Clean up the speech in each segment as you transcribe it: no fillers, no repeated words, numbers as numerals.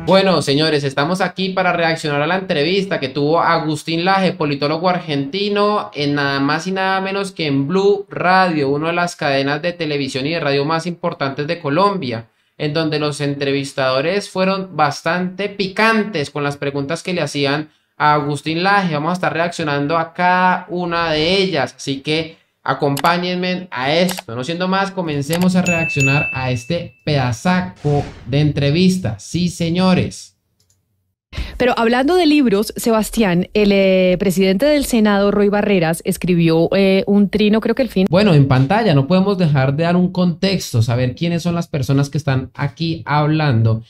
Bueno, señores, estamos aquí para reaccionar a la entrevista que tuvo Agustín Laje, politólogo argentino, en nada más y nada menos que en Blue Radio, una de las cadenas de televisión y de radio más importantes de Colombia, en donde los entrevistadores fueron bastante picantes con las preguntas que le hacían a Agustín Laje. Vamos a estar reaccionando a cada una de ellas, así que acompáñenme a esto. No siendo más, comencemos a reaccionar a este pedazaco de entrevista. Sí, señores. Pero hablando de libros, Sebastián, el presidente del Senado, Roy Barreras, escribió un trino, creo que el fin. Bueno, en pantalla no podemos dejar de dar un contexto, saber quiénes son las personas que están aquí hablando.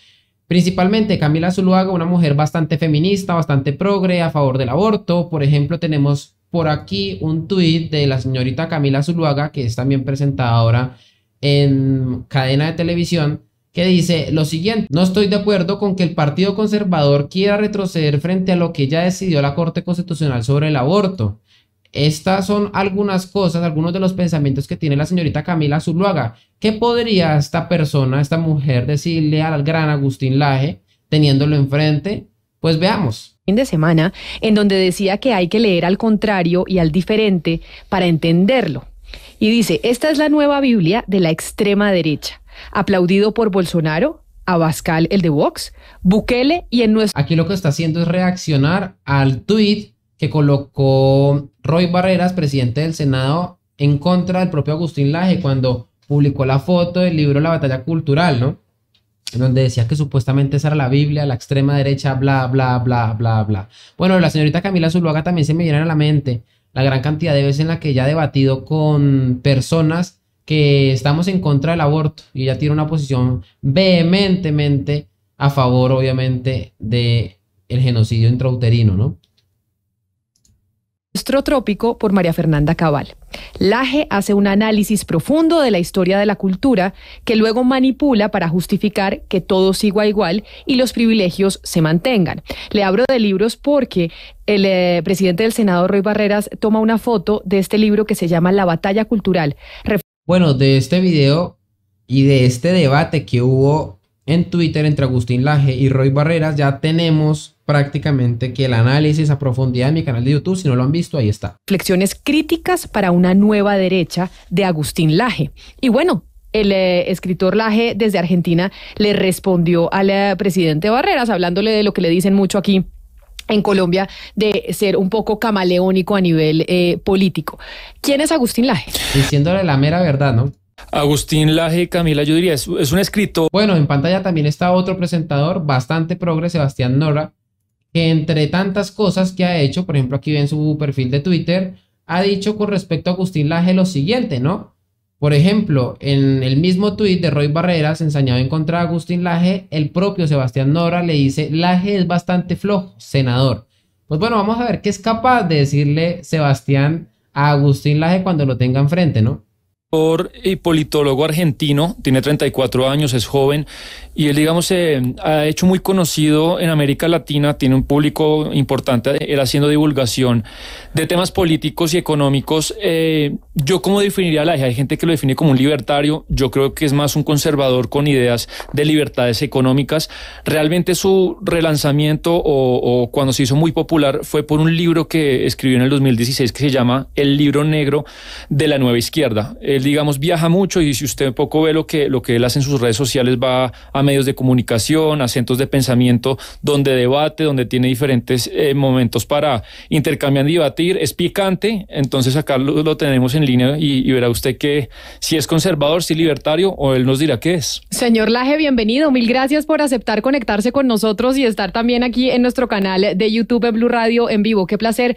Principalmente Camila Zuluaga, una mujer bastante feminista, bastante progre, a favor del aborto. Por ejemplo, tenemos por aquí un tuit de la señorita Camila Zuluaga, que es también presentadora en cadena de televisión, que dice lo siguiente: no estoy de acuerdo con que el Partido Conservador quiera retroceder frente a lo que ya decidió la Corte Constitucional sobre el aborto. Estas son algunas cosas, algunos de los pensamientos que tiene la señorita Camila Zuluaga. ¿Qué podría esta persona, esta mujer, decirle al gran Agustín Laje teniéndolo enfrente? Pues veamos. Fin de semana, en donde decía que hay que leer al contrario y al diferente para entenderlo. Y dice, esta es la nueva Biblia de la extrema derecha, aplaudido por Bolsonaro, Abascal, el de Vox, Bukele y en nuestro... Aquí lo que está haciendo es reaccionar al tuit que colocó Roy Barreras, presidente del Senado, en contra del propio Agustín Laje cuando publicó la foto del libro La Batalla Cultural, ¿no? En donde decía que supuestamente esa era la Biblia, la extrema derecha, bla, bla, bla, bla, bla. Bueno, la señorita Camila Zuluaga también se me viene a la mente la gran cantidad de veces en la que ella ha debatido con personas que estamos en contra del aborto y ella tiene una posición vehementemente a favor, obviamente, del genocidio intrauterino, ¿no? Nuestro trópico por María Fernanda Cabal. Laje hace un análisis profundo de la historia de la cultura que luego manipula para justificar que todo siga igual y los privilegios se mantengan. Le hablo de libros porque el presidente del Senado, Roy Barreras, toma una foto de este libro que se llama La Batalla Cultural. Bueno, de este video y de este debate que hubo en Twitter entre Agustín Laje y Roy Barreras, ya tenemos prácticamente que el análisis a profundidad en mi canal de YouTube. Si no lo han visto, ahí está. Reflexiones críticas para una nueva derecha de Agustín Laje. Y bueno, el escritor Laje desde Argentina le respondió al presidente Barreras, hablándole de lo que le dicen mucho aquí en Colombia, de ser un poco camaleónico a nivel político. ¿Quién es Agustín Laje? Diciéndole la mera verdad, ¿no? Agustín Laje, Camila, yo diría, es un escritor. Bueno, en pantalla también está otro presentador bastante progre, Sebastián Nora, que entre tantas cosas que ha hecho, por ejemplo, aquí ven su perfil de Twitter, ha dicho con respecto a Agustín Laje lo siguiente, ¿no? Por ejemplo, en el mismo tuit de Roy Barreras, ensañado en contra de Agustín Laje, el propio Sebastián Nora le dice: Laje es bastante flojo, senador. Pues bueno, vamos a ver qué es capaz de decirle Sebastián a Agustín Laje cuando lo tenga enfrente, ¿no? Y politólogo argentino, tiene 34 años, es joven y él, digamos, ha hecho muy conocido en América Latina, tiene un público importante, él haciendo divulgación de temas políticos y económicos. Yo, ¿cómo definiría a Laje? Hay gente que lo define como un libertario, yo creo que es más un conservador con ideas de libertades económicas. Realmente su relanzamiento o cuando se hizo muy popular fue por un libro que escribió en el 2016 que se llama El Libro Negro de la Nueva Izquierda. Él, digamos, viaja mucho y si usted un poco ve lo que él hace en sus redes sociales, va a medios de comunicación, a centros de pensamiento donde debate, donde tiene diferentes momentos para intercambiar y debatir. Es picante, entonces acá lo tenemos en línea y verá usted que si es conservador, si libertario, o él nos dirá qué es. Señor Laje, bienvenido. Mil gracias por aceptar conectarse con nosotros y estar también aquí en nuestro canal de YouTube en Blue Radio en vivo. Qué placer.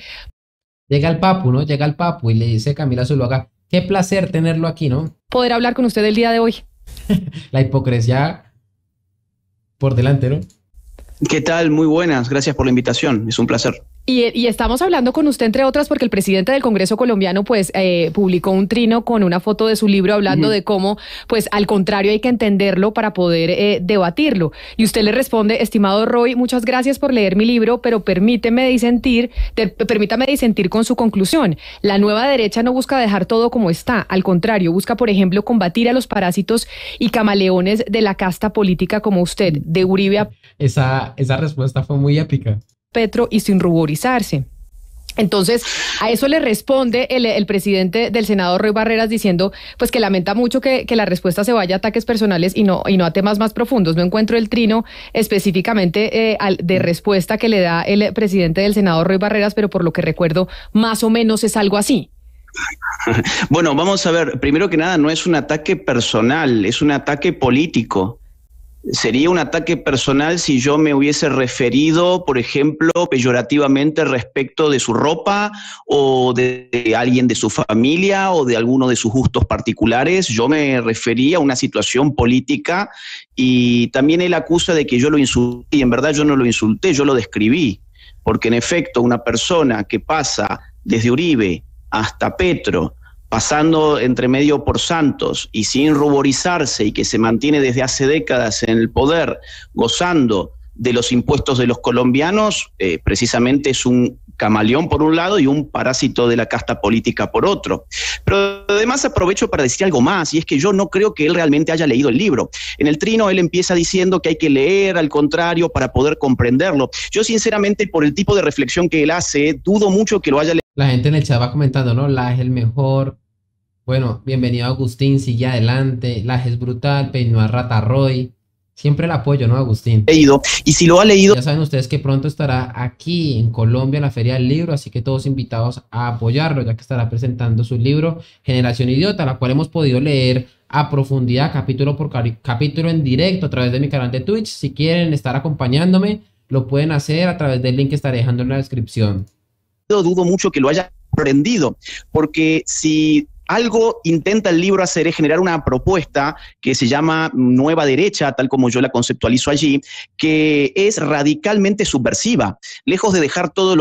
Llega el papu, ¿no? Llega el papu y le dice Camila Zuluaga: qué placer tenerlo aquí, ¿no? Poder hablar con usted el día de hoy. La hipocresía por delante, ¿no? ¿Qué tal? Muy buenas, gracias por la invitación, es un placer. Y estamos hablando con usted, entre otras, porque el presidente del Congreso colombiano pues publicó un trino con una foto de su libro hablando de cómo, pues al contrario, hay que entenderlo para poder debatirlo. Y usted le responde: estimado Roy, muchas gracias por leer mi libro, pero permítame disentir con su conclusión. La nueva derecha no busca dejar todo como está, al contrario, busca, por ejemplo, combatir a los parásitos y camaleones de la casta política como usted, de Uribe a Esa respuesta fue muy épica. Petro, y sin ruborizarse. Entonces, a eso le responde el presidente del Senado, Roy Barreras, diciendo pues que lamenta mucho que la respuesta se vaya a ataques personales y no a temas más profundos. No encuentro el trino específicamente de respuesta que le da el presidente del Senado, Roy Barreras, pero por lo que recuerdo, más o menos es algo así. Bueno, vamos a ver, primero que nada, no es un ataque personal, es un ataque político. Sería un ataque personal si yo me hubiese referido, por ejemplo, peyorativamente respecto de su ropa o de alguien de su familia o de alguno de sus gustos particulares. Yo me refería a una situación política y también él acusa de que yo lo insulté, y en verdad yo no lo insulté, yo lo describí. Porque en efecto una persona que pasa desde Uribe hasta Petro, pasando entre medio por Santos y sin ruborizarse, y que se mantiene desde hace décadas en el poder, gozando de los impuestos de los colombianos, precisamente es un camaleón por un lado y un parásito de la casta política por otro. Pero además aprovecho para decir algo más, y es que yo no creo que él realmente haya leído el libro. En el trino él empieza diciendo que hay que leer, al contrario, para poder comprenderlo. Yo sinceramente, por el tipo de reflexión que él hace, dudo mucho que lo haya leído. La gente en el chat va comentando, ¿no? Laje es el mejor. Bueno, bienvenido Agustín, sigue adelante. Laje es brutal, peinó a Ratarroy. Siempre el apoyo, ¿no, Agustín? Y si lo ha leído... Ya saben ustedes que pronto estará aquí en Colombia en la Feria del Libro, así que todos invitados a apoyarlo, ya que estará presentando su libro Generación Idiota, la cual hemos podido leer a profundidad, capítulo por capítulo en directo a través de mi canal de Twitch. Si quieren estar acompañándome, lo pueden hacer a través del link que estaré dejando en la descripción. Dudo mucho que lo haya aprendido, porque si algo intenta el libro hacer es generar una propuesta que se llama Nueva Derecha, tal como yo la conceptualizo allí, que es radicalmente subversiva, lejos de dejar todas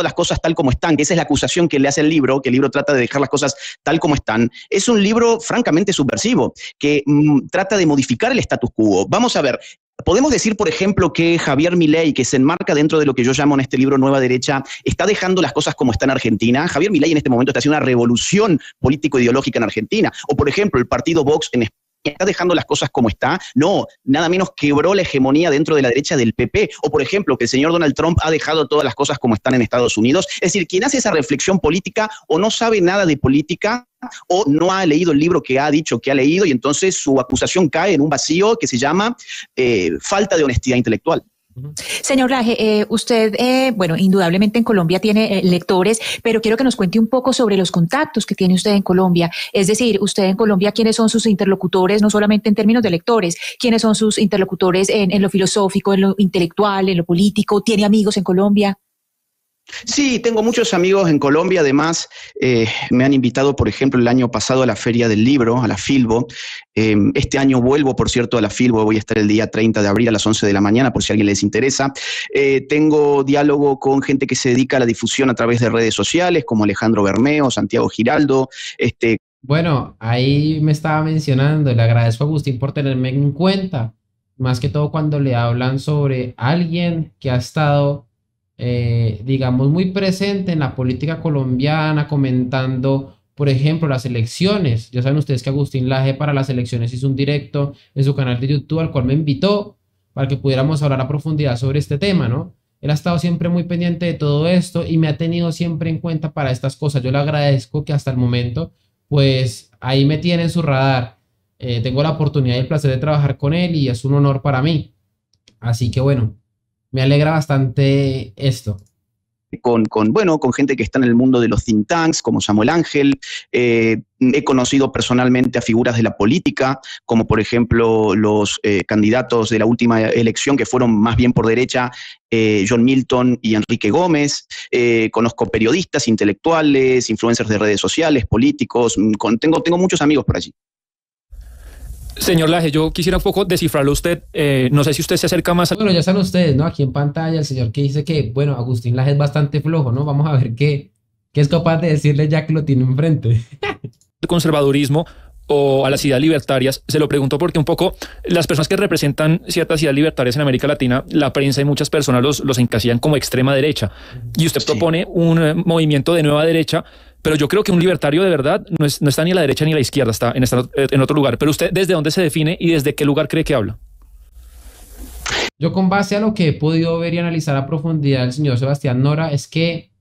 las cosas tal como están, que esa es la acusación que le hace el libro, que el libro trata de dejar las cosas tal como están. Es un libro francamente subversivo, que trata de modificar el status quo. Vamos a ver. Podemos decir, por ejemplo, que Javier Milei, que se enmarca dentro de lo que yo llamo en este libro Nueva Derecha, está dejando las cosas como están en Argentina. Javier Milei en este momento está haciendo una revolución político-ideológica en Argentina. O, por ejemplo, el partido Vox en España está dejando las cosas como está. No, nada menos quebró la hegemonía dentro de la derecha del PP. O, por ejemplo, que el señor Donald Trump ha dejado todas las cosas como están en Estados Unidos. Es decir, quien hace esa reflexión política o no sabe nada de política o no ha leído el libro que ha dicho que ha leído, y entonces su acusación cae en un vacío que se llama falta de honestidad intelectual. Señor Laje, usted, bueno, indudablemente en Colombia tiene lectores, pero quiero que nos cuente un poco sobre los contactos que tiene usted en Colombia. Es decir, usted en Colombia, ¿quiénes son sus interlocutores, no solamente en términos de lectores? ¿Quiénes son sus interlocutores en lo filosófico, en lo intelectual, en lo político? ¿Tiene amigos en Colombia? Sí, tengo muchos amigos en Colombia. Además, me han invitado, por ejemplo, el año pasado a la Feria del Libro, a la Filbo. Este año vuelvo, por cierto, a la Filbo. Voy a estar el día 30 de abril a las 11 de la mañana, por si a alguien les interesa. Tengo diálogo con gente que se dedica a la difusión a través de redes sociales, como Alejandro Bermeo, Santiago Giraldo. Bueno, ahí me estaba mencionando, le agradezco a Agustín por tenerme en cuenta, más que todo cuando le hablan sobre alguien que ha estado digamos, muy presente en la política colombiana, comentando, por ejemplo, las elecciones. Ya saben ustedes que Agustín Laje para las elecciones hizo un directo en su canal de YouTube, al cual me invitó para que pudiéramos hablar a profundidad sobre este tema, ¿no? Él ha estado siempre muy pendiente de todo esto y me ha tenido siempre en cuenta para estas cosas. Yo le agradezco que hasta el momento, pues, ahí me tiene en su radar. Tengo la oportunidad y el placer de trabajar con él y es un honor para mí. Así que, bueno, me alegra bastante esto. Con gente que está en el mundo de los think tanks, como Samuel Ángel. He conocido personalmente a figuras de la política, como por ejemplo los candidatos de la última elección, que fueron más bien por derecha, John Milton y Enrique Gómez. Conozco periodistas, intelectuales, influencers de redes sociales, políticos. Tengo muchos amigos por allí. Señor Laje, yo quisiera un poco descifrarlo usted. No sé si usted se acerca más a... Bueno, ya están ustedes, ¿no? Aquí en pantalla el señor que dice que, bueno, Agustín Laje es bastante flojo, ¿no? Vamos a ver qué es capaz de decirle ya que lo tiene enfrente. El conservadurismo o a las ideas libertarias. Se lo pregunto porque un poco las personas que representan ciertas ideas libertarias en América Latina, la prensa y muchas personas los encasillan como extrema derecha. Y usted propone un movimiento de nueva derecha, pero yo creo que un libertario de verdad no está ni a la derecha ni a la izquierda, está en otro lugar. Pero usted, ¿desde dónde se define y desde qué lugar cree que habla? Yo, con base a lo que he podido ver y analizar a profundidad el señor Sebastián Nora, es que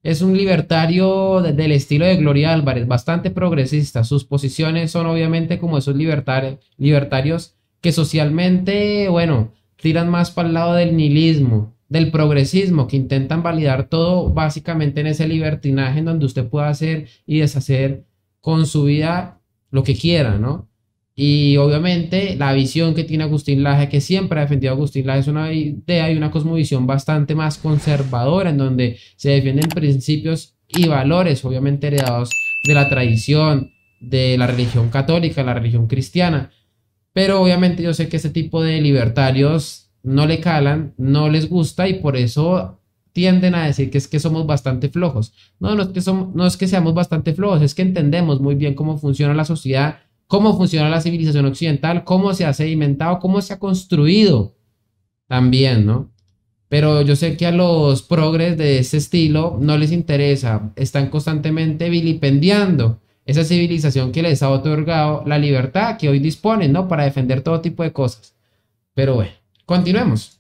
es un libertario del estilo de Gloria Álvarez, bastante progresista. Sus posiciones son obviamente como esos libertarios que socialmente, bueno, tiran más para el lado del nihilismo, del progresismo, que intentan validar todo básicamente en ese libertinaje en donde usted puede hacer y deshacer con su vida lo que quiera, ¿no? Y obviamente la visión que tiene Agustín Laje, que siempre ha defendido Agustín Laje, es una idea y una cosmovisión bastante más conservadora, en donde se defienden principios y valores, obviamente heredados de la tradición, de la religión católica, la religión cristiana. Pero obviamente yo sé que este tipo de libertarios no le calan, no les gusta, y por eso tienden a decir que es que somos bastante flojos. No es que seamos bastante flojos, es que entendemos muy bien cómo funciona la sociedad, cómo funciona la civilización occidental, cómo se ha sedimentado, cómo se ha construido también, ¿no? Pero yo sé que a los progres de ese estilo no les interesa, están constantemente vilipendiando esa civilización que les ha otorgado la libertad que hoy disponen, ¿no? Para defender todo tipo de cosas. Pero bueno, continuemos.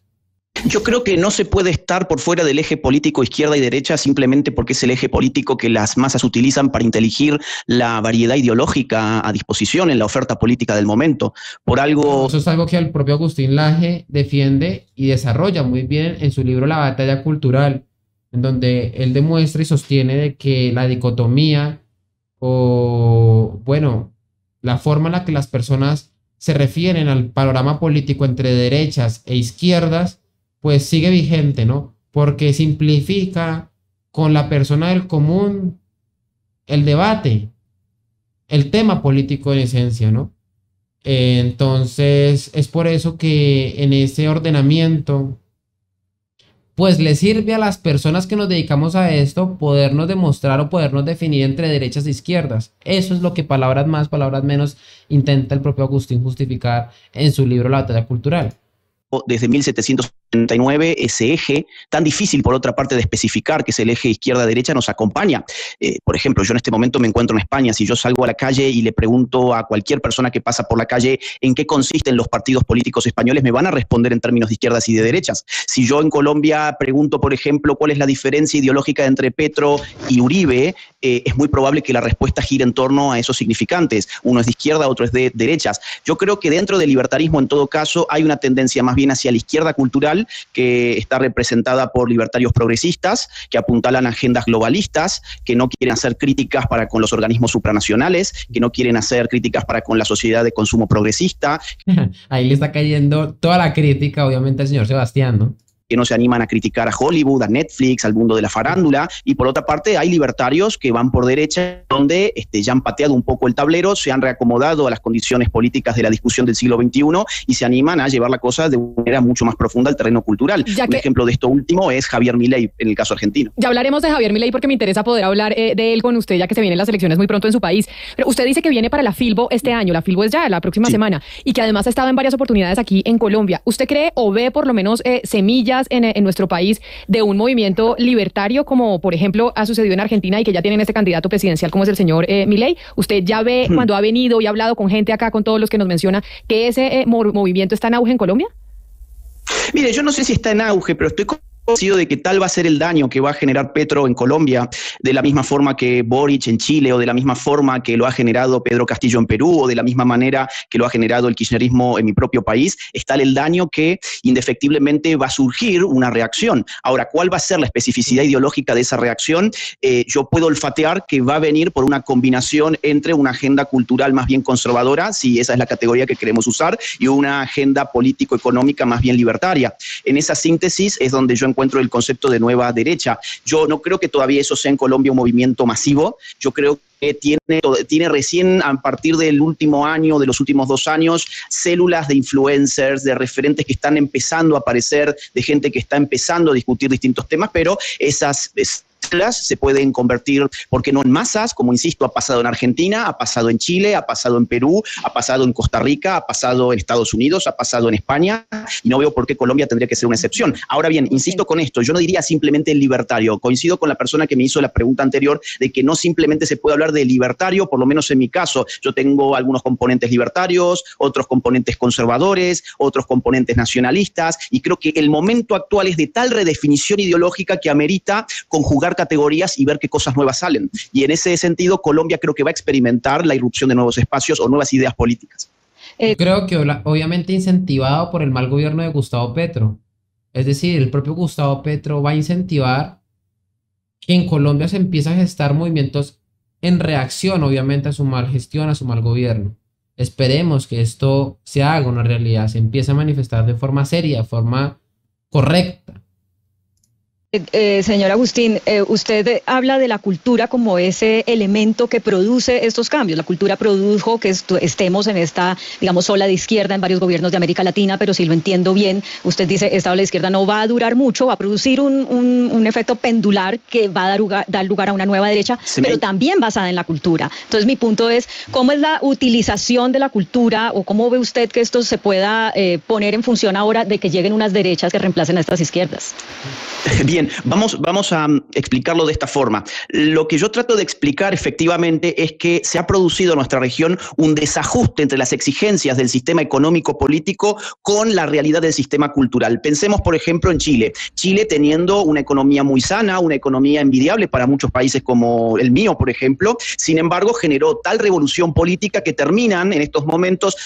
Yo creo que no se puede estar por fuera del eje político izquierda y derecha simplemente porque es el eje político que las masas utilizan para inteligir la variedad ideológica a disposición en la oferta política del momento. Por algo... Eso es algo que el propio Agustín Laje defiende y desarrolla muy bien en su libro La batalla cultural, en donde él demuestra y sostiene de que la dicotomía o, bueno, la forma en la que las personas se refieren al panorama político entre derechas e izquierdas, pues sigue vigente, ¿no? Porque simplifica con la persona del común el debate, el tema político en esencia, ¿no? Entonces, es por eso que en ese ordenamiento, pues le sirve a las personas que nos dedicamos a esto podernos demostrar o podernos definir entre derechas e izquierdas. Eso es lo que palabras más, palabras menos intenta el propio Agustín justificar en su libro La batalla cultural. Desde 1779, ese eje tan difícil por otra parte de especificar, que es el eje izquierda-derecha, nos acompaña. Por ejemplo, yo en este momento me encuentro en España. Si yo salgo a la calle y le pregunto a cualquier persona que pasa por la calle en qué consisten los partidos políticos españoles, me van a responder en términos de izquierdas y de derechas. Si yo en Colombia pregunto, por ejemplo, cuál es la diferencia ideológica entre Petro y Uribe, es muy probable que la respuesta gire en torno a esos significantes. Uno es de izquierda, otro es de derechas. Yo creo que dentro del libertarismo, en todo caso, hay una tendencia más bien hacia la izquierda cultural, que está representada por libertarios progresistas, que apuntalan agendas globalistas, que no quieren hacer críticas para con los organismos supranacionales, que no quieren hacer críticas para con la sociedad de consumo progresista. Ahí le está cayendo toda la crítica, obviamente, al señor Sebastián, ¿no? Que no se animan a criticar a Hollywood, a Netflix, al mundo de la farándula. Y por otra parte hay libertarios que van por derecha, donde ya han pateado un poco el tablero, se han reacomodado a las condiciones políticas de la discusión del siglo XXI y se animan a llevar la cosa de una manera mucho más profunda al terreno cultural. Un ejemplo de esto último es Javier Milei en el caso argentino. Ya hablaremos de Javier Milei porque me interesa poder hablar de él con usted, ya que se vienen las elecciones muy pronto en su país. Pero usted dice que viene para la Filbo este año. La Filbo es ya la próxima semana, y que además ha estado en varias oportunidades aquí en Colombia. ¿Usted cree o ve por lo menos semillas en nuestro país de un movimiento libertario, como por ejemplo ha sucedido en Argentina y que ya tienen este candidato presidencial como es el señor Milei? ¿Usted ya ve cuando ha venido y ha hablado con gente acá, con todos los que nos menciona, que ese movimiento está en auge en Colombia? Mire, yo no sé si está en auge, pero estoy convencido de que tal va a ser el daño que va a generar Petro en Colombia, de la misma forma que Boric en Chile, o de la misma forma que lo ha generado Pedro Castillo en Perú, o de la misma manera que lo ha generado el kirchnerismo en mi propio país. Es tal el daño que indefectiblemente va a surgir una reacción. Ahora, ¿cuál va a ser la especificidad ideológica de esa reacción? Yo puedo olfatear que va a venir por una combinación entre una agenda cultural más bien conservadora, si esa es la categoría que queremos usar, y una agenda político-económica más bien libertaria. En esa síntesis es donde yo encuentro del concepto de nueva derecha. Yo no creo que todavía eso sea en Colombia un movimiento masivo. Yo creo que tiene recién a partir del último año, de los últimos 2 años, células de influencers, de referentes que están empezando a aparecer, de gente que está empezando a discutir distintos temas, pero esas se pueden convertir, ¿por qué no en masas? Como insisto, ha pasado en Argentina, ha pasado en Chile, ha pasado en Perú, ha pasado en Costa Rica, ha pasado en Estados Unidos, ha pasado en España, y no veo por qué Colombia tendría que ser una excepción. Ahora bien, insisto con esto, yo no diría simplemente libertario, coincido con la persona que me hizo la pregunta anterior de que no simplemente se puede hablar de libertario, por lo menos en mi caso, yo tengo algunos componentes libertarios, otros componentes conservadores, otros componentes nacionalistas, y creo que el momento actual es de tal redefinición ideológica que amerita conjugar categorías y ver qué cosas nuevas salen. Y en ese sentido, Colombia creo que va a experimentar la irrupción de nuevos espacios o nuevas ideas políticas. Creo que obviamente incentivado por el mal gobierno de Gustavo Petro. Es decir, el propio Gustavo Petro va a incentivar que en Colombia se empiezan a gestar movimientos en reacción, obviamente, a su mal gestión, a su mal gobierno. Esperemos que esto se haga una realidad, se empiece a manifestar de forma seria, de forma correcta. Señor Agustín, usted habla de la cultura como ese elemento que produce estos cambios. La cultura produjo que estemos en esta, digamos, ola de izquierda en varios gobiernos de América Latina, pero si lo entiendo bien, usted dice esta ola de izquierda no va a durar mucho, va a producir un efecto pendular que va a dar lugar a una nueva derecha, pero también basada en la cultura. Entonces mi punto es, ¿cómo es la utilización de la cultura o cómo ve usted que esto se pueda poner en función ahora de que lleguen unas derechas que reemplacen a estas izquierdas? Bien, vamos a explicarlo de esta forma. Lo que yo trato de explicar efectivamente es que se ha producido en nuestra región un desajuste entre las exigencias del sistema económico-político con la realidad del sistema cultural. Pensemos, por ejemplo, en Chile. Chile teniendo una economía muy sana, una economía envidiable para muchos países como el mío, por ejemplo. Sin embargo, generó tal revolución política que terminan en estos momentos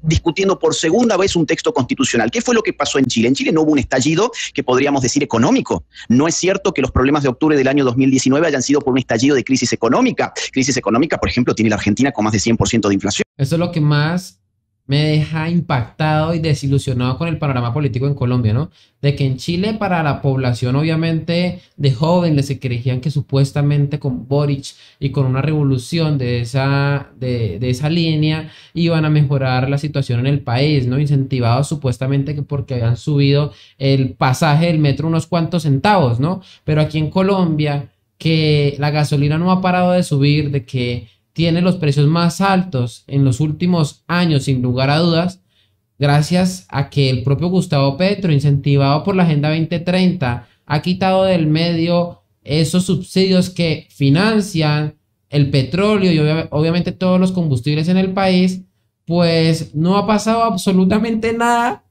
discutiendo por segunda vez un texto constitucional. ¿Qué fue lo que pasó en Chile? En Chile no hubo un estallido que podríamos decir económico. No es cierto que los problemas de octubre del año 2019 hayan sido por un estallido de crisis económica. Crisis económica, por ejemplo, tiene la Argentina con más de 100% de inflación. Eso es lo que más me deja impactado y desilusionado con el panorama político en Colombia, ¿no? De que en Chile para la población obviamente de jóvenes se creían que supuestamente con Boric y con una revolución de esa línea iban a mejorar la situación en el país, ¿no? Incentivados supuestamente que porque habían subido el pasaje del metro unos cuantos centavos, ¿no? Pero aquí en Colombia que la gasolina no ha parado de subir, de que tiene los precios más altos en los últimos años, sin lugar a dudas, gracias a que el propio Gustavo Petro, incentivado por la Agenda 2030, ha quitado del medio esos subsidios que financian el petróleo y obviamente todos los combustibles en el país, pues no ha pasado absolutamente nada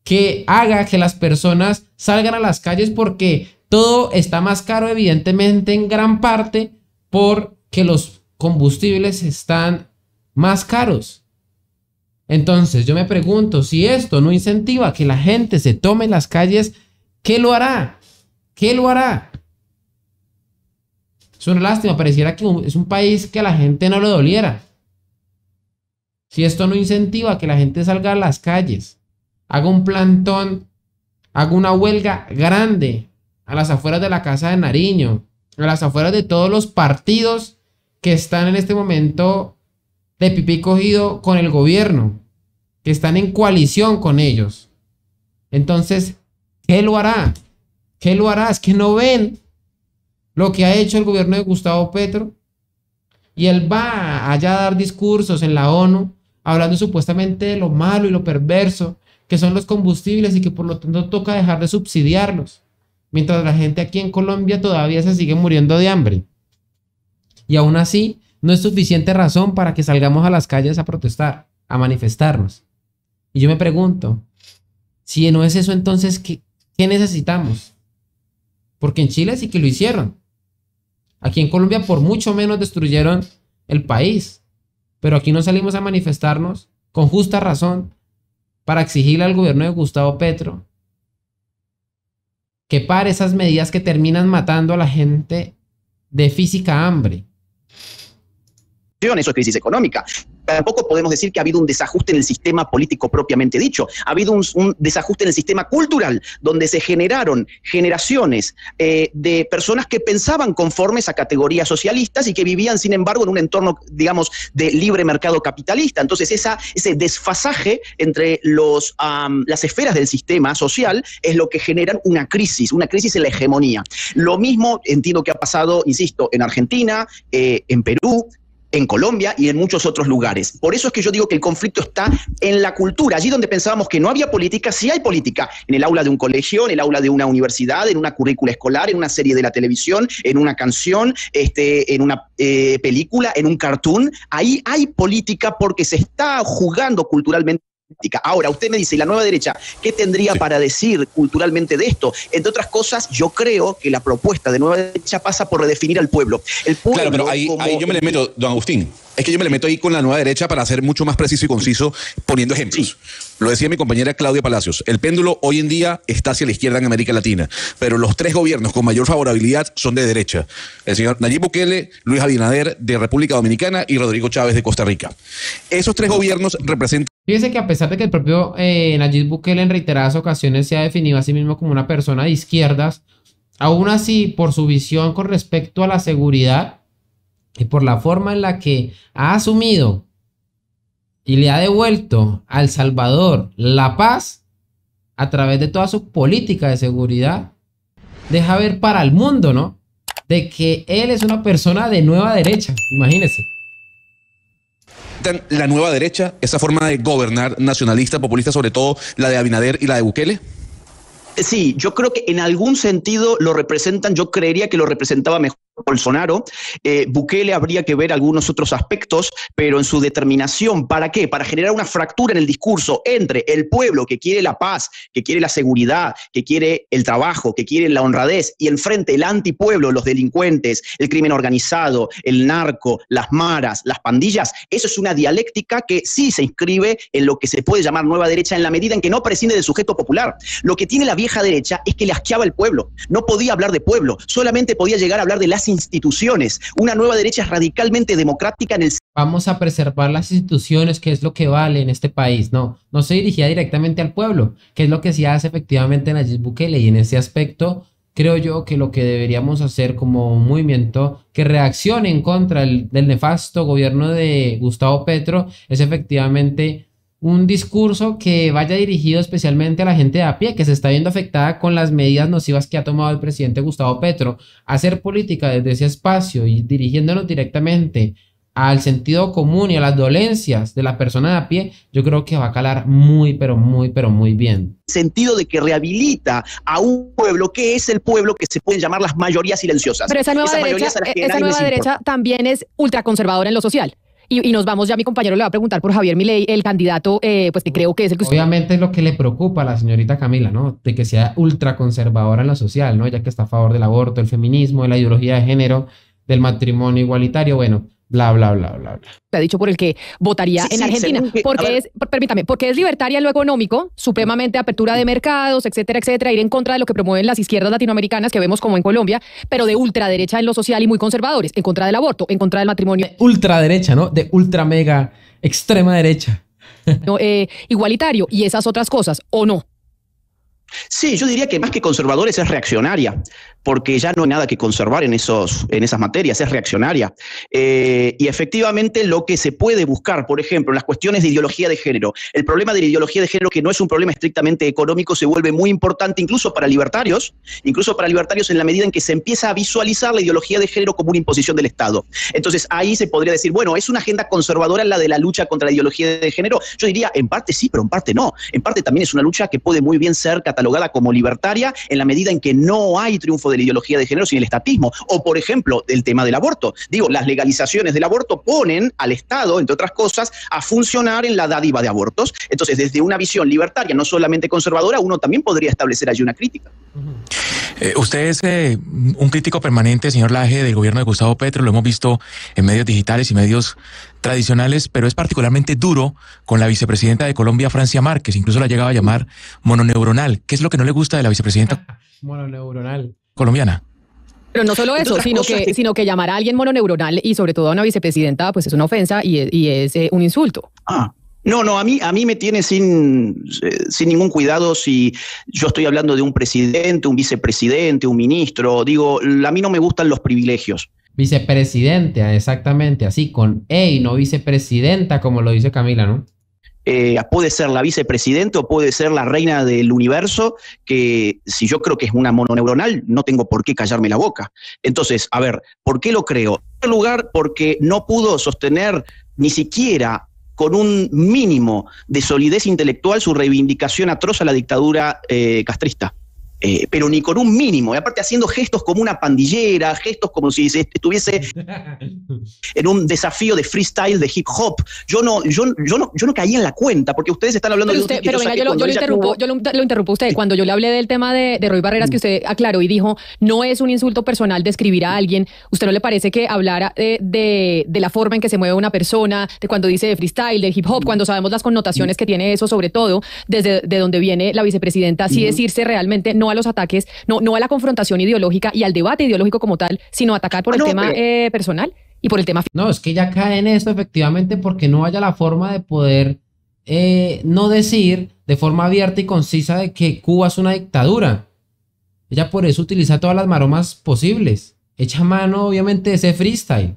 que haga que las personas salgan a las calles porque todo está más caro, evidentemente, en gran parte porque los combustibles están más caros. Entonces yo me pregunto, si esto no incentiva que la gente se tome las calles, ¿qué lo hará? ¿Qué lo hará? Es una lástima, pareciera que es un país que a la gente no le doliera. Si esto no incentiva que la gente salga a las calles, haga un plantón, haga una huelga grande a las afueras de la Casa de Nariño, a las afueras de todos los partidos que están en este momento de pipí cogido con el gobierno, que están en coalición con ellos. Entonces, ¿qué lo hará? ¿Qué lo hará? Es que no ven lo que ha hecho el gobierno de Gustavo Petro. Y él va allá a dar discursos en la ONU, hablando supuestamente de lo malo y lo perverso que son los combustibles y que por lo tanto toca dejar de subsidiarlos, mientras la gente aquí en Colombia todavía se sigue muriendo de hambre. Y aún así, no es suficiente razón para que salgamos a las calles a protestar, a manifestarnos. Y yo me pregunto, si no es eso, entonces, ¿qué necesitamos? Porque en Chile sí que lo hicieron. Aquí en Colombia por mucho menos destruyeron el país. Pero aquí no salimos a manifestarnos con justa razón para exigirle al gobierno de Gustavo Petro que pare esas medidas que terminan matando a la gente de física hambre. Eso es crisis económica. tampoco podemos decir que ha habido un desajuste en el sistema político propiamente dicho. Ha habido un desajuste en el sistema cultural, donde se generaron generaciones de personas que pensaban conformes a categorías socialistas y que vivían, sin embargo, en un entorno, digamos, de libre mercado capitalista. Entonces, ese desfasaje entre las esferas del sistema social es lo que generan una crisis en la hegemonía. Lo mismo entiendo que ha pasado, insisto, en Argentina, en Perú, en Colombia y en muchos otros lugares. Por eso es que yo digo que el conflicto está en la cultura. Allí donde pensábamos que no había política, sí hay política. En el aula de un colegio, en el aula de una universidad, en una currícula escolar, en una serie de la televisión, en una canción, en una película, en un cartoon. Ahí hay política porque se está jugando culturalmente. Ahora, usted me dice, ¿y la nueva derecha qué tendría para decir culturalmente de esto? Entre otras cosas, yo creo que la propuesta de nueva derecha pasa por redefinir al pueblo. El pueblo, claro, pero ahí yo me le meto, don Agustín. Es que yo me le meto ahí con la nueva derecha para ser mucho más preciso y conciso, poniendo ejemplos. Sí. Lo decía mi compañera Claudia Palacios. El péndulo hoy en día está hacia la izquierda en América Latina, pero los 3 gobiernos con mayor favorabilidad son de derecha. El señor Nayib Bukele, Luis Abinader de República Dominicana y Rodrigo Chávez de Costa Rica. Esos 3 gobiernos representan... Fíjese que a pesar de que el propio Nayib Bukele en reiteradas ocasiones se ha definido a sí mismo como una persona de izquierdas, aún así, por su visión con respecto a la seguridad y por la forma en la que ha asumido y le ha devuelto a El Salvador la paz a través de toda su política de seguridad, deja ver para el mundo, ¿no? De que él es una persona de nueva derecha, imagínense. La nueva derecha, esa forma de gobernar nacionalista, populista, sobre todo la de Abinader y la de Bukele. Sí, yo creo que en algún sentido lo representan, yo creería que lo representaba mejor Bolsonaro. Bukele habría que ver algunos otros aspectos, pero en su determinación, ¿para qué? Para generar una fractura en el discurso entre el pueblo que quiere la paz, que quiere la seguridad, que quiere el trabajo, que quiere la honradez, y enfrente el antipueblo, los delincuentes, el crimen organizado, el narco, las maras, las pandillas. Eso es una dialéctica que sí se inscribe en lo que se puede llamar nueva derecha en la medida en que no prescinde del sujeto popular. Lo que tiene la vieja derecha es que le asqueaba el pueblo. No podía hablar de pueblo, solamente podía llegar a hablar de las instituciones. Una nueva derecha es radicalmente democrática en el... Vamos a preservar las instituciones, que es lo que vale en este país. No se dirigía directamente al pueblo, que es lo que sí hace efectivamente Nayib Bukele, y en ese aspecto creo yo que lo que deberíamos hacer como un movimiento que reaccione en contra del nefasto gobierno de Gustavo Petro es efectivamente un discurso que vaya dirigido especialmente a la gente de a pie, que se está viendo afectada con las medidas nocivas que ha tomado el presidente Gustavo Petro. Hacer política desde ese espacio y dirigiéndonos directamente al sentido común y a las dolencias de la persona de a pie, yo creo que va a calar muy, pero muy bien. Sentido de que rehabilita a un pueblo que es el pueblo que se pueden llamar las mayorías silenciosas. Pero esa nueva derecha también es ultraconservadora en lo social. Y nos vamos, ya mi compañero le va a preguntar por Javier Milei, el candidato, pues que creo que es el que usted... Obviamente es lo que le preocupa a la señorita Camila, ¿no? De que sea ultraconservadora en lo social, ¿no? Ya que está a favor del aborto, del feminismo, de la ideología de género, del matrimonio igualitario, bueno, bla. Ha dicho por el que votaría en Argentina, porque es libertaria en lo económico, supremamente apertura de mercados, etcétera, ir en contra de lo que promueven las izquierdas latinoamericanas que vemos como en Colombia, pero de ultraderecha en lo social y muy conservadores, en contra del aborto, en contra del matrimonio. De ultraderecha, ¿no? De ultra mega extrema derecha. Igualitario y esas otras cosas, ¿o no? Sí, yo diría que más que conservadores es reaccionaria, porque ya no hay nada que conservar en esas materias, es reaccionaria. Y efectivamente lo que se puede buscar, por ejemplo, en las cuestiones de ideología de género, el problema de la ideología de género, que no es un problema estrictamente económico, se vuelve muy importante incluso para libertarios en la medida en que se empieza a visualizar la ideología de género como una imposición del Estado. Entonces ahí se podría decir, bueno, ¿es una agenda conservadora la de la lucha contra la ideología de género? Yo diría, en parte sí, pero en parte no. En parte también es una lucha que puede muy bien ser catalogada como libertaria en la medida en que no hay triunfo de la ideología de género sin el estatismo. O, por ejemplo, el tema del aborto. Digo, las legalizaciones del aborto ponen al Estado, entre otras cosas, a funcionar en la dádiva de abortos. Entonces, desde una visión libertaria, no solamente conservadora, uno también podría establecer allí una crítica. Usted es un crítico permanente, señor Laje, del gobierno de Gustavo Petro. Lo hemos visto en medios digitales y medios tradicionales, pero es particularmente duro con la vicepresidenta de Colombia, Francia Márquez. Incluso la llegaba a llamar mononeuronal. ¿Qué es lo que no le gusta de la vicepresidenta mononeuronal colombiana? Pero no solo eso, sino que llamar a alguien mononeuronal y sobre todo a una vicepresidenta, pues es una ofensa y es un insulto. No, a mí me tiene sin ningún cuidado si yo estoy hablando de un presidente, un vicepresidente, un ministro. Digo, a mí no me gustan los privilegios. Vicepresidente, exactamente, así, con E y no vicepresidenta, como lo dice Camila, ¿no? Puede ser la vicepresidenta o puede ser la reina del universo, que si yo creo que es una mononeuronal, no tengo por qué callarme la boca. Entonces, a ver, ¿por qué lo creo? En primer lugar, porque no pudo sostener ni siquiera con un mínimo de solidez intelectual su reivindicación atroz a la dictadura castrista. Pero ni con un mínimo, y aparte haciendo gestos como una pandillera, gestos como si estuviese en un desafío de freestyle de hip hop. Yo no caí en la cuenta, porque ustedes están hablando pero venga, yo lo interrumpo a usted. Cuando yo le hablé del tema de Roy Barreras, que usted aclaró y dijo, no es un insulto personal describir a alguien, ¿usted no le parece que hablar de la forma en que se mueve una persona, de cuando dice de freestyle, de hip hop, cuando sabemos las connotaciones que tiene eso, sobre todo desde de donde viene la vicepresidenta, sí decirse realmente no a los ataques, no a la confrontación ideológica y al debate ideológico como tal, sino atacar por el tema personal y por el tema... No, es que ella cae en eso efectivamente porque no haya la forma de poder no decir de forma abierta y concisa de que Cuba es una dictadura. Ella por eso utiliza todas las maromas posibles. Echa mano obviamente de ese freestyle.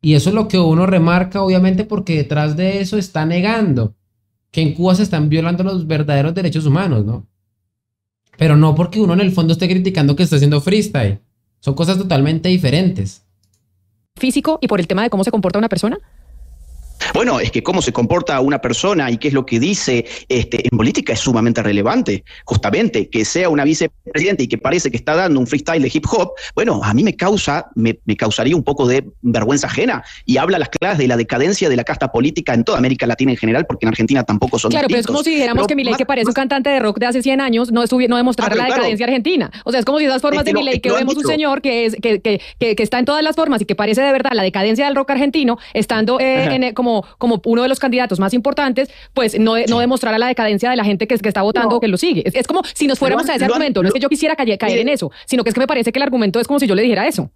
Y eso es lo que uno remarca obviamente porque detrás de eso está negando que en Cuba se están violando los verdaderos derechos humanos, ¿no? Pero no porque uno en el fondo esté criticando que esté haciendo freestyle. Son cosas totalmente diferentes. ¿Físico y por el tema de cómo se comporta una persona? Bueno, es que cómo se comporta una persona y qué es lo que dice en política es sumamente relevante. Justamente, que sea una vicepresidenta y que parece que está dando un freestyle de hip hop, bueno, a mí me causaría un poco de vergüenza ajena y habla a las claras de la decadencia de la casta política en toda América Latina en general, porque en Argentina tampoco son Claro, distintos. pero es como si dijéramos que Milei, que parece un cantante de rock de hace 100 años, no demostrara la decadencia argentina. O sea, es como si esas formas de Milei que vemos un señor que está en todas las formas y que parece de verdad la decadencia del rock argentino, estando como uno de los candidatos más importantes, pues no demostrará la decadencia de la gente que está votando o que lo sigue. Es como si nos fuéramos a ese argumento. No es que yo quisiera caer en eso, sino que es que me parece que el argumento es como si yo le dijera eso.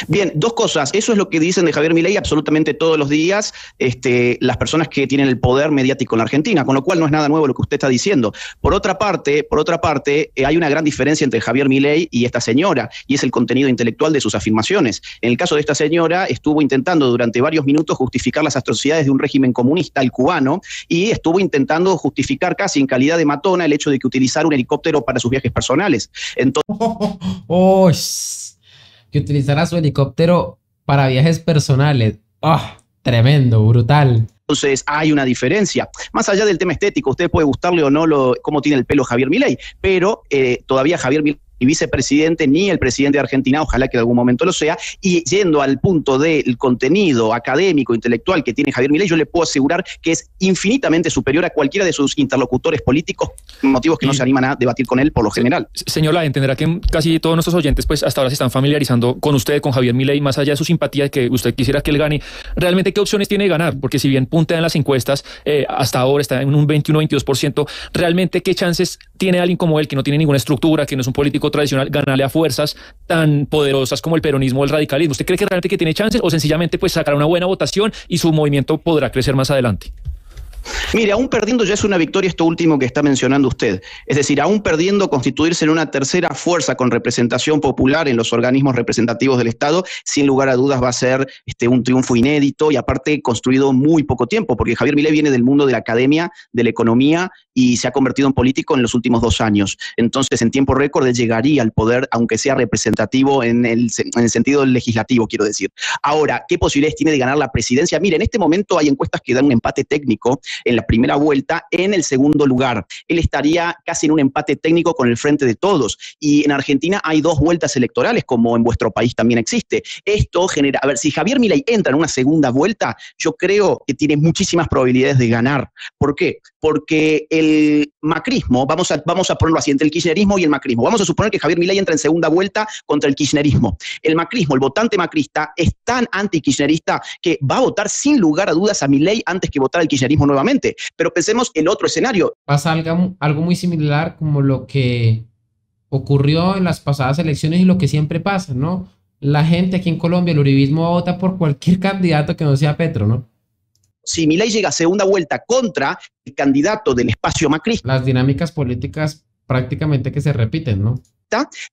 Bien, dos cosas. Eso es lo que dicen de Javier Milei absolutamente todos los días las personas que tienen el poder mediático en la Argentina, con lo cual no es nada nuevo lo que usted está diciendo. Por otra parte, hay una gran diferencia entre Javier Milei y esta señora, y es el contenido intelectual de sus afirmaciones. En el caso de esta señora, estuvo intentando durante varios minutos justificar las atrocidades de un régimen comunista, el cubano, y estuvo intentando justificar casi en calidad de matona el hecho de que utilizara un helicóptero para sus viajes personales. Entonces, que utilizara su helicóptero para viajes personales. Tremendo, brutal. Entonces hay una diferencia. Más allá del tema estético, usted puede gustarle o no cómo tiene el pelo Javier Milei, pero todavía Javier Milei ni vicepresidente ni el presidente de Argentina, ojalá que en algún momento lo sea, y yendo al punto del contenido académico, intelectual que tiene Javier Milei, yo le puedo asegurar que es infinitamente superior a cualquiera de sus interlocutores políticos, motivos que no se animan a debatir con él por lo general. Señor Laje, entenderá que casi todos nuestros oyentes pues hasta ahora se están familiarizando con usted, con Javier Milei, más allá de su simpatía de que usted quisiera que él gane, realmente ¿qué opciones tiene de ganar? Porque si bien puntea en las encuestas, hasta ahora está en un 21-22%, realmente ¿qué chances tiene alguien como él, que no tiene ninguna estructura, que no es un político tradicional, ganarle a fuerzas tan poderosas como el peronismo o el radicalismo? ¿Usted cree que realmente que tiene chances o sencillamente pues sacará una buena votación y su movimiento podrá crecer más adelante? Mire, aún perdiendo ya es una victoria esto último que está mencionando usted. Es decir, aún perdiendo constituirse en una tercera fuerza con representación popular en los organismos representativos del Estado, sin lugar a dudas va a ser un triunfo inédito y aparte construido muy poco tiempo, porque Javier Milei viene del mundo de la academia, de la economía y se ha convertido en político en los últimos 2 años. Entonces, en tiempo récord, él llegaría al poder, aunque sea representativo en el sentido legislativo, quiero decir. Ahora, ¿qué posibilidades tiene de ganar la presidencia? Mire, en este momento hay encuestas que dan un empate técnico en la primera vuelta, en el segundo lugar. Él estaría casi en un empate técnico con el Frente de Todos. Y en Argentina hay 2 vueltas electorales, como en vuestro país también existe. Esto genera, a ver, si Javier Milei entra en una segunda vuelta, yo creo que tiene muchísimas probabilidades de ganar. ¿Por qué? Porque el macrismo, vamos a ponerlo así, entre el kirchnerismo y el macrismo. Vamos a suponer que Javier Milei entra en segunda vuelta contra el kirchnerismo. El macrismo, el votante macrista, es tan anti-kirchnerista que va a votar sin lugar a dudas a Milei antes que votar al kirchnerismo nuevamente. Pero pensemos el otro escenario. Pasa algo muy similar como lo que ocurrió en las pasadas elecciones y lo que siempre pasa, ¿no? La gente aquí en Colombia, el uribismo vota por cualquier candidato que no sea Petro, ¿no? Si Milei llega a segunda vuelta contra el candidato del espacio macrista, las dinámicas políticas prácticamente que se repiten, ¿no?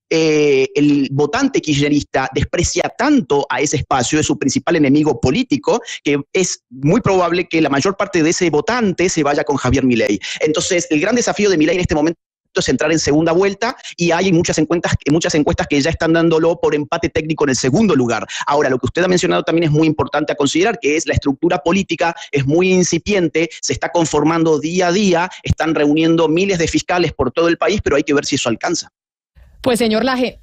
El votante kirchnerista desprecia tanto a ese espacio, es su principal enemigo político, que es muy probable que la mayor parte de ese votante se vaya con Javier Milei. Entonces, el gran desafío de Milei en este momento es entrar en segunda vuelta, y hay muchas encuestas que ya están dándolo por empate técnico en el segundo lugar. Ahora, lo que usted ha mencionado también es muy importante a considerar, que es la estructura política es muy incipiente, se está conformando día a día, están reuniendo miles de fiscales por todo el país, pero hay que ver si eso alcanza. Pues señor Laje,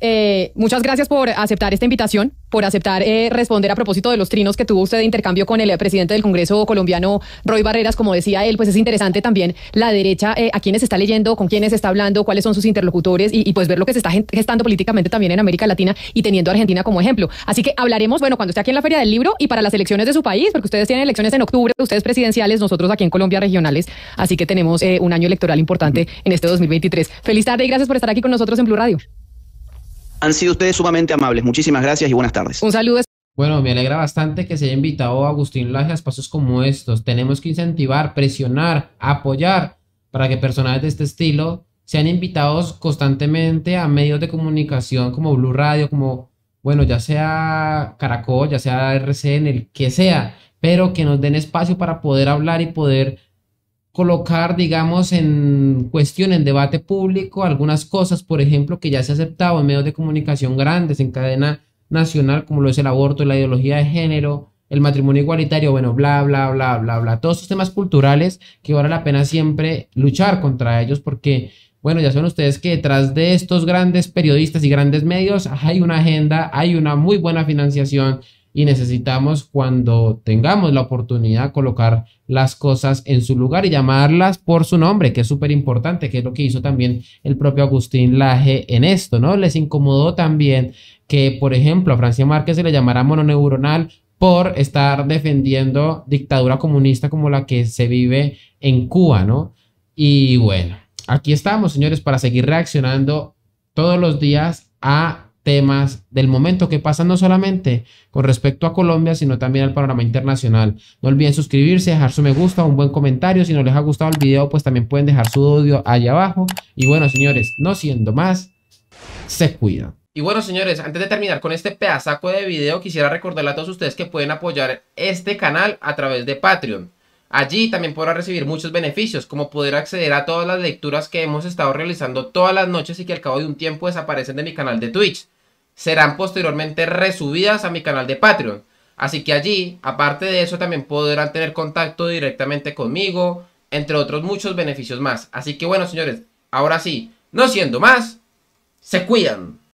muchas gracias por aceptar esta invitación, por aceptar responder a propósito de los trinos que tuvo usted de intercambio con el presidente del Congreso colombiano, Roy Barreras. Como decía él, pues es interesante también la derecha, a quiénes está leyendo, con quiénes está hablando, cuáles son sus interlocutores y pues ver lo que se está gestando políticamente también en América Latina y teniendo a Argentina como ejemplo. Así que hablaremos, bueno, cuando esté aquí en la Feria del Libro y para las elecciones de su país, porque ustedes tienen elecciones en octubre, ustedes presidenciales, nosotros aquí en Colombia regionales, así que tenemos un año electoral importante en este 2023. Feliz tarde y gracias por estar aquí con nosotros en Blue Radio. Han sido ustedes sumamente amables. Muchísimas gracias y buenas tardes. Un saludo. Bueno, me alegra bastante que se haya invitado a Agustín Laje a espacios como estos. Tenemos que incentivar, presionar, apoyar para que personajes de este estilo sean invitados constantemente a medios de comunicación como Blue Radio, como, bueno, ya sea Caracol, ya sea RCN, el que sea, pero que nos den espacio para poder hablar y poder colocar, digamos, en cuestión, en debate público, algunas cosas, por ejemplo, que ya se ha aceptado en medios de comunicación grandes, en cadena nacional, como lo es el aborto, la ideología de género, el matrimonio igualitario, bueno, bla, bla, bla, bla, bla, todos estos temas culturales que vale la pena siempre luchar contra ellos, porque, bueno, ya saben ustedes que detrás de estos grandes periodistas y grandes medios hay una agenda, hay una muy buena financiación, y necesitamos, cuando tengamos la oportunidad, colocar las cosas en su lugar y llamarlas por su nombre, que es súper importante, que es lo que hizo también el propio Agustín Laje en esto, ¿no? Les incomodó también que, por ejemplo, a Francia Márquez se le llamara mononeuronal por estar defendiendo dictadura comunista como la que se vive en Cuba, ¿no? Y bueno, aquí estamos, señores, para seguir reaccionando todos los días a temas del momento que pasan no solamente con respecto a Colombia, sino también al panorama internacional. No olviden suscribirse, dejar su me gusta, un buen comentario. Si no les ha gustado el video, pues también pueden dejar su odio allá abajo. Y bueno, señores, no siendo más, se cuidan. Y bueno, señores, antes de terminar con este pedazaco de video, quisiera recordarle a todos ustedes que pueden apoyar este canal a través de Patreon. Allí también podrán recibir muchos beneficios, como poder acceder a todas las lecturas que hemos estado realizando todas las noches y que al cabo de un tiempo desaparecen de mi canal de Twitch. Serán posteriormente resubidas a mi canal de Patreon. Así que allí, aparte de eso, también podrán tener contacto directamente conmigo, entre otros muchos beneficios más. Así que bueno, señores, ahora sí, no siendo más, se cuidan.